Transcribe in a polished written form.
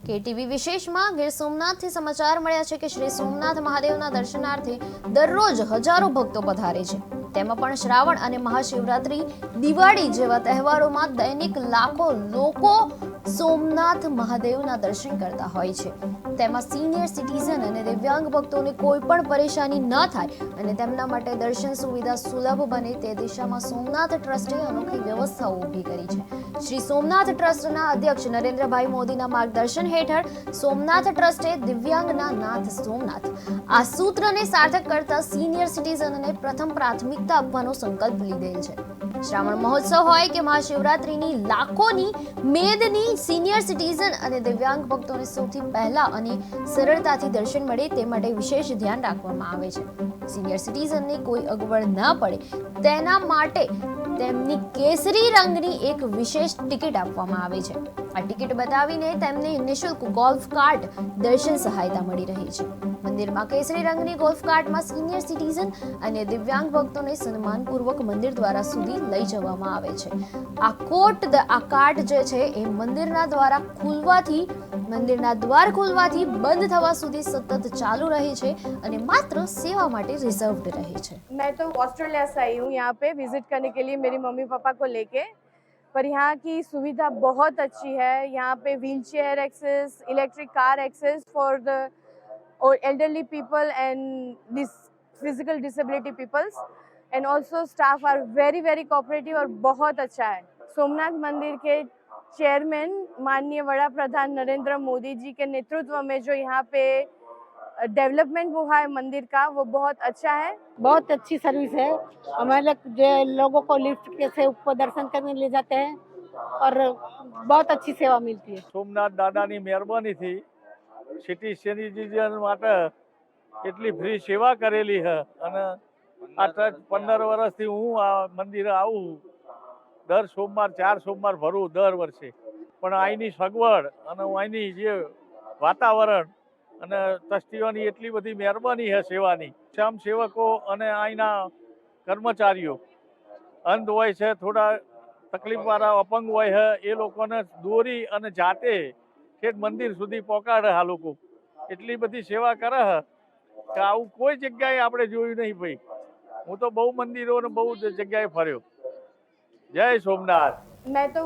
KTV વિશેષમાં Gir સોમનાથથી સમાચાર મળ્યા છે કે શ્રી સોમનાથ મહાદેવના દર્શનાર્થે દરરોજ હજારો ભક્તો પધારે છે। તેમાં પણ શ્રાવણ અને મહાશિવરાત્રી, દિવાળી જેવા તહેવારોમાં દૈનિક લાખો લોકો સોમનાથ મહાદેવના દર્શન કરતા હોય છે। તેમાં સિનિયર સિટીઝન અને દિવ્યાંગ ભક્તોને કોઈ પણ પરેશાની ન થાય અને તેમના માટે દર્શન સુવિધા સુલભ બને તે દિશામાં સોમનાથ ટ્રસ્ટે અનોખી વ્યવસ્થાઓ ઊભી કરી છે। શ્રી સોમનાથ ટ્રસ્ટના અધ્યક્ષ નરેન્દ્રભાઈ મોદીના માર્ગદર્શન હેઠળ સોમનાથ ટ્રસ્ટે દિવ્યાંગના નાથ સોમનાથ આ સૂત્રને સાર્થક કરતા સિનિયર સિટીઝનને પ્રથમ પ્રાથમિકતા આપવાનો સંકલ્પ લીધેલ છે। શ્રાવણ મહોત્સવ હોય કે મહાશિવરાત્રીની લાખોની મેદની સિનિયર સિટીઝન અને દિવ્યાંગ ભક્તોને સૌથી પહેલા અને સરળતાથી દર્શન મળે તે માટે વિશેષ ધ્યાન રાખવામાં આવે છે। સિનિયર સિટીઝનને કોઈ અગવડ ન પડે તેના માટે તેમની કેસરી રંગની એક વિશેષ ટિકિટ આપવામાં આવે છે। આ ટિકિટ બતાવીને તેમને નિઃશુલ્ક ગોલ્ફ કાર્ટ દર્શન સહાયતા મળી રહી છે। મંદિરમાં કેસરી રંગની ગોલ્ફ કાર્ટમાં સિનિયર સિટીઝન અને દિવ્યાંગ ભક્તોને સન્માનપૂર્વક મંદિર દ્વારા સુધી લઈ જવામાં આવે છે। આ કાર્ટ જે છે એ મંદિરના દ્વાર ખુલવાથી બંધ થવા સુધી સતત ચાલુ રહે છે અને માત્ર सेवा માટે रिजर्व्ड रहे छे। मैं तो ऑस्ट्रेलिया से आई हूँ यहाँ पे विजिट करने के लिए मेरी मम्मी पापा को लेके, पर यहाँ की सुविधा बहुत अच्छी है। यहाँ पे wheel chair access, electric car access for the elderly people and this physical disability peoples, and also staff are very cooperative और बहुत अच्छा है। सोमनाथ मंदिर के चेयरमैन माननीय वड़ा प्रधान नरेंद्र मोदी जी के नेतृत्व में जो यहाँ पे डेवलपमेंट हुआ है मंदिर का, वो बहुत अच्छा है। बहुत अच्छी सर्विस है। हमारे लोगों को लिफ्ट के से ऊपर दर्शन करने ले जाते हैं और बहुत अच्छी सेवा मिलती है। સોમનાથ દાદાની મહેરબાનીથી સિટી સિટીઝન માટે એટલી ફ્રી સેવા કરેલી છે અને આ 15 વર્ષથી હું આ મંદિરે આવું, દર સોમવાર 4 સોમવાર ભરું દર વર્ષે, પણ અહીંની સગવડ અને અહીંની જે વાતાવરણ અને ટ્રસ્ટીઓની એટલી બધી મહેરબાની છે સેવાની, શ્યામ સેવકો અને અહીંના કર્મચારીઓ અંધ હોય છે, થોડા તકલીફવાળા અપંગ હોય છે, એ લોકોને દોરી અને જાતે ઠેઠ મંદિર સુધી પહોંચાડે। આ લોકો એટલી બધી સેવા કરે છે કે આવું કોઈ જગ્યાએ આપણે જોયું નહીં ભાઈ। હું તો બહુ મંદિરો અને બહુ જગ્યાએ ફર્યો। જય સોમનાથ। मैं तो